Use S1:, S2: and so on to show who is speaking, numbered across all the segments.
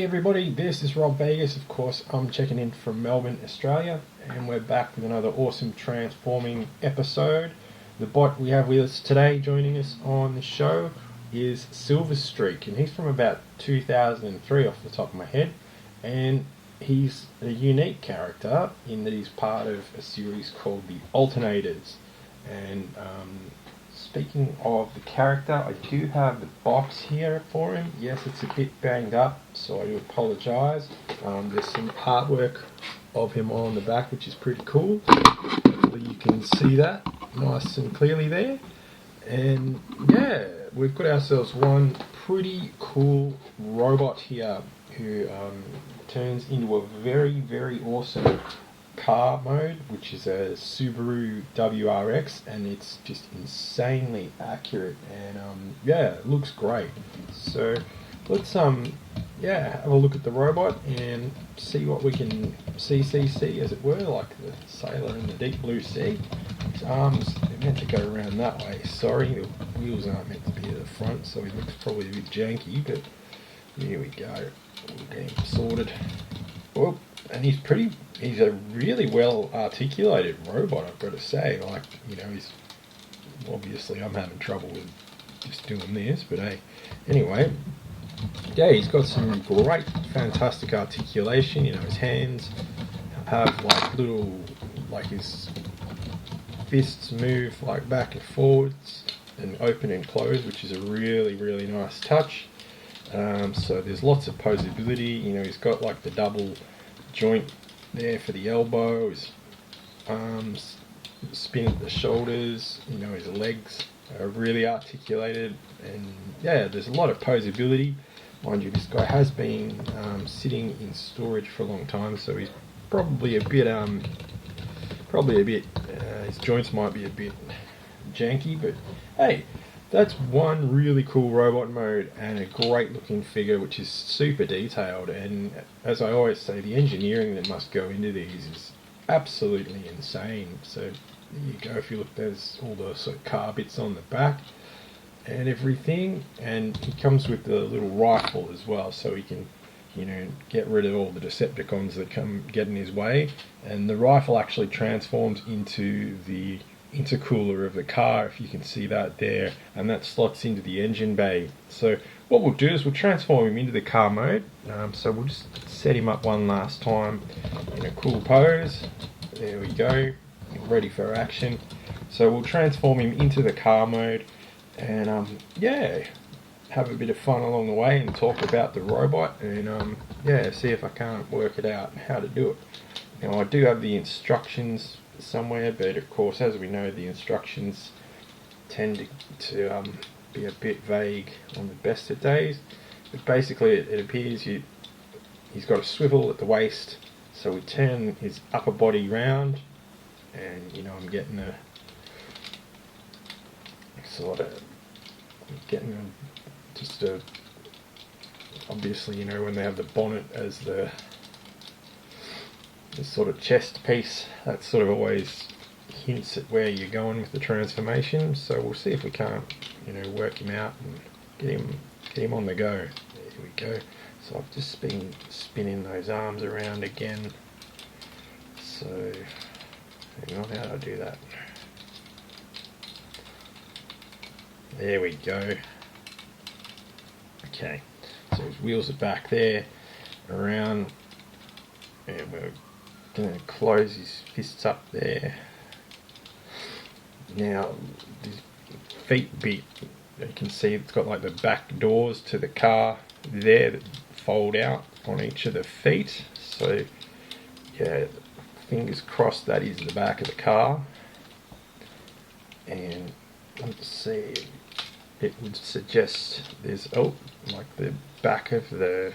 S1: everybody, this is Rob Vegas. Of course, I'm checking in from Melbourne, Australia, and we're back with another awesome transforming episode. The bot we have with us today, joining us on the show, is Silverstreak, and he's from about 2003 off the top of my head, and he's a unique character in that he's part of a series called the Alternators. And speaking of the character, I do have the box here for him. Yes, it's a bit banged up, so I do apologise. There's some artwork of him on the back, which is pretty cool. Hopefully you can see that nice and clearly there. And yeah, we've got ourselves one pretty cool robot here who turns into a very, very awesome car mode, which is a Subaru WRX, and it's just insanely accurate, and yeah, it looks great. So let's have a look at the robot and see what we can see as it were, like the sailor in the deep blue sea. His arms are meant to go around that way. Sorry, the wheels aren't meant to be at the front, so he looks probably a bit janky, but here we go. We'll get him sorted. Oh, and he's a really well articulated robot, I've got to say. Like, you know, he's obviously, I'm having trouble with just doing this, but hey, anyway, yeah, he's got some great, fantastic articulation. You know, his hands have like his fists move like back and forwards and open and close, which is a really, really nice touch. So there's lots of posability. You know, he's got like the double joint there for the elbow, his arms spin at the shoulders, you know, his legs are really articulated, and yeah, there's a lot of posability. Mind you, this guy has been sitting in storage for a long time, so he's probably a bit his joints might be a bit janky, but hey, that's one really cool robot mode and a great looking figure, which is super detailed. And as I always say, the engineering that must go into these is absolutely insane. So there you go. If you look, there's all the sort of car bits on the back and everything. And he comes with the little rifle as well, so he can, you know, get rid of all the Decepticons that get in his way. And the rifle actually transforms into the intercooler of the car, if you can see that there, and that slots into the engine bay. So what we'll do is we'll transform him into the car mode. So we'll just set him up one last time in a cool pose. There we go, ready for action. So we'll transform him into the car mode, and yeah, have a bit of fun along the way and talk about the robot, and yeah, see if I can't work it out how to do it. Now, I do have the instructions somewhere, but of course, as we know, the instructions tend to be a bit vague on the best of days. But basically, it appears he's got a swivel at the waist, so we turn his upper body round, and you know, I'm getting obviously, you know, when they have the bonnet as the sort of chest piece, that sort of always hints at where you're going with the transformation. So we'll see if we can't, you know, work him out and get him on the go. There we go. So I've just been spinning those arms around again. So hang on, how do I do that? There we go. Okay, so his wheels are back there, around, and we're going to close his fists up there. Now, this feet bit, you can see it's got like the back doors to the car there that fold out on each of the feet. So, yeah, fingers crossed that is the back of the car. And let's see, it would suggest there's, like the back of the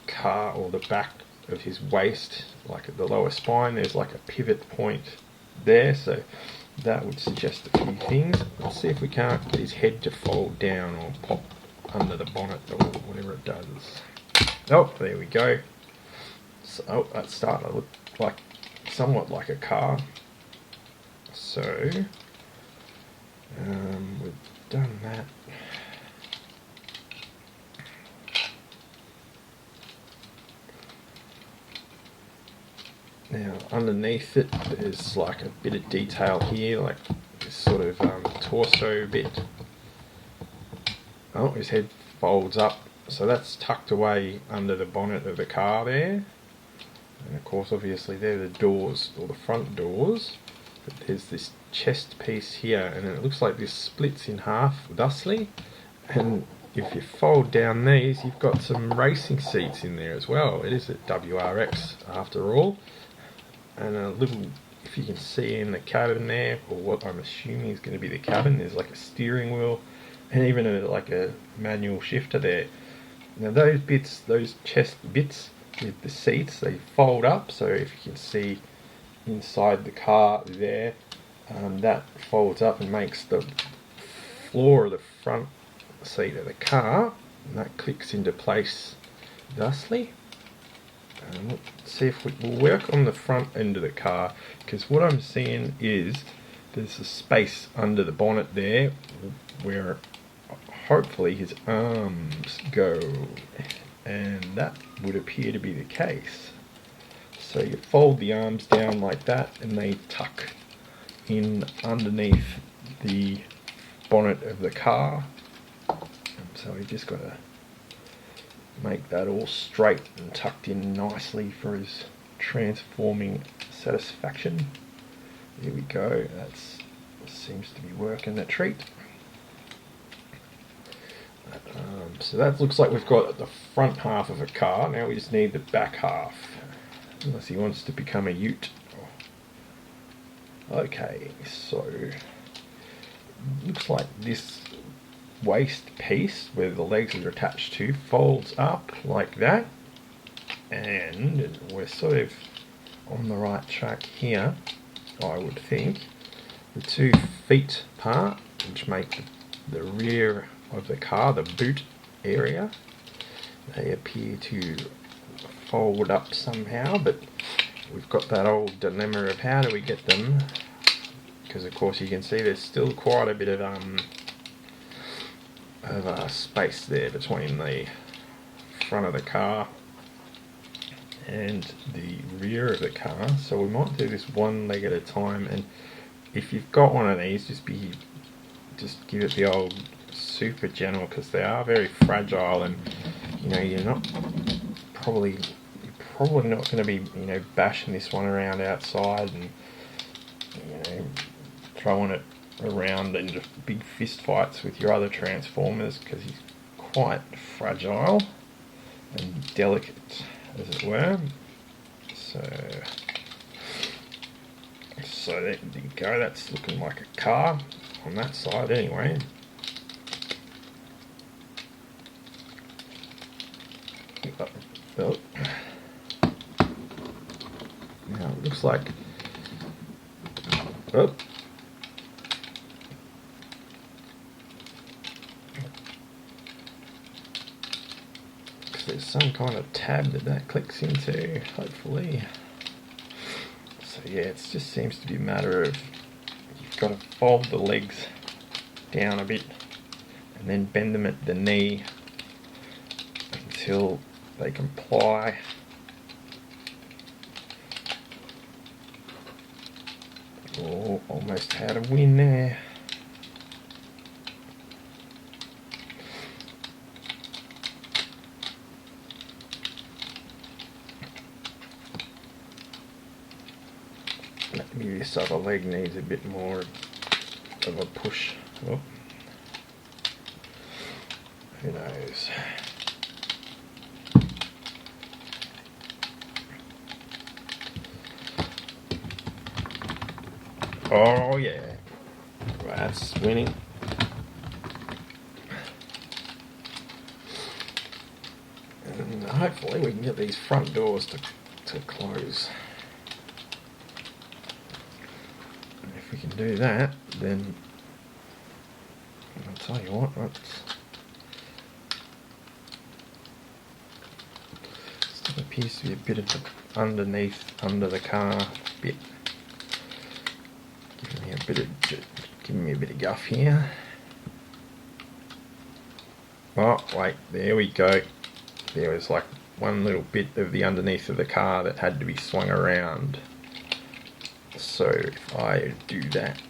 S1: car, or the back of his waist, like at the lower spine, there's like a pivot point there, so that would suggest a few things. Let's see if we can't get his head to fold down or pop under the bonnet or whatever it does. Oh, there we go. So that's starting to look like somewhat like a car. So we've done that. underneath it there's like a bit of detail here, like this sort of torso bit. Oh, his head folds up, so that's tucked away under the bonnet of the car there. And of course obviously they're the doors, or the front doors. But there's this chest piece here, and it looks like this splits in half thusly. And if you fold down these, you've got some racing seats in there as well. It is a WRX after all. And a little, if you can see in the cabin there, or what I'm assuming is going to be the cabin, there's like a steering wheel and even like a manual shifter there. Now those bits, those chest bits with the seats, they fold up, so if you can see inside the car there, that folds up and makes the floor of the front seat of the car, and that clicks into place thusly. Let's see if we will work on the front end of the car, because what I'm seeing is there's a space under the bonnet there where hopefully his arms go, and that would appear to be the case. So you fold the arms down like that and they tuck in underneath the bonnet of the car. So we just got to make that all straight and tucked in nicely for his transforming satisfaction. There we go, that seems to be working a treat. So that looks like we've got the front half of a car. Now we just need the back half, unless he wants to become a ute. Okay, so looks like this waist piece where the legs are attached to folds up like that, and we're sort of on the right track here, I would think. The 2 feet part, which make the rear of the car, the boot area, they appear to fold up somehow, but we've got that old dilemma of how do we get them, because of course you can see there's still quite a bit of space there between the front of the car and the rear of the car. So we might do this one leg at a time, and if you've got one of these, just give it the old super gentle, because they are very fragile, and you're probably not going to be bashing this one around outside and throwing it around into big fist fights with your other Transformers, because he's quite fragile and delicate, as it were. So there you go, that's looking like a car on that side anyway. Now it looks like there's some kind of tab that clicks into, hopefully. So yeah, it just seems to be a matter of you've got to fold the legs down a bit and then bend them at the knee until they comply. Oh, almost had a win there. Maybe this other leg needs a bit more of a push. Oh. Who knows? Oh yeah, that's winning. And hopefully we can get these front doors to close. And if we can do that, then I'll tell you what, still appears to be a bit of under the car bit. Giving me a bit of guff here. Oh wait, there we go. There was like one little bit of the underneath of the car that had to be swung around. So if I do that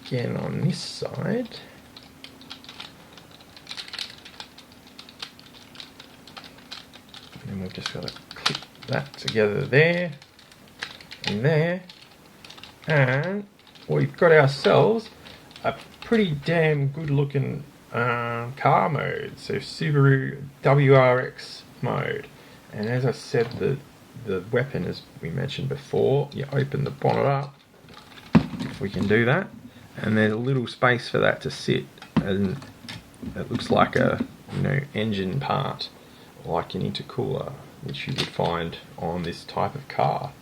S1: again on this side, and then we've just got to clip that together there and there, and we've got ourselves a pretty damn good looking car mode. So Subaru WRX mode, and as I said, the weapon, as we mentioned before, you open the bonnet up, if we can do that, and there's a little space for that to sit, and it looks like a engine part, like an intercooler, which you would find on this type of car.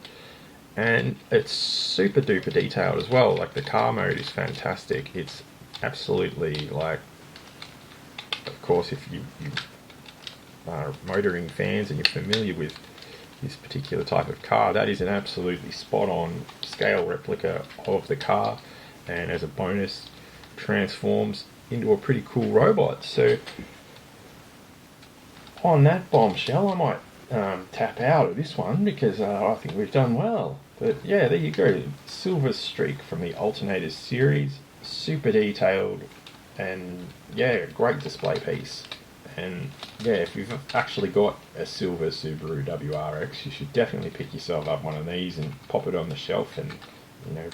S1: And it's super duper detailed as well. Like, the car mode is fantastic. It's absolutely, like, of course, if you are motoring fans and you're familiar with this particular type of car, that is an absolutely spot on scale replica of the car, and as a bonus transforms into a pretty cool robot. So on that bombshell, I might tap out of this one, because I think we've done well. But yeah, there you go, Silverstreak from the Alternators series, super detailed, and yeah, great display piece. And yeah, if you've actually got a silver Subaru WRX, you should definitely pick yourself up one of these and pop it on the shelf and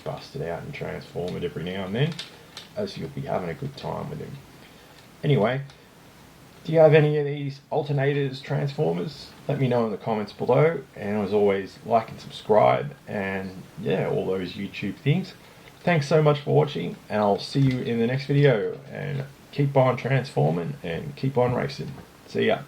S1: bust it out and transform it every now and then, as you'll be having a good time with them. Anyway, do you have any of these Alternators Transformers? Let me know in the comments below, and as always, like and subscribe, and yeah, all those YouTube things. Thanks so much for watching, and I'll see you in the next video, and keep on transforming and keep on racing. See ya.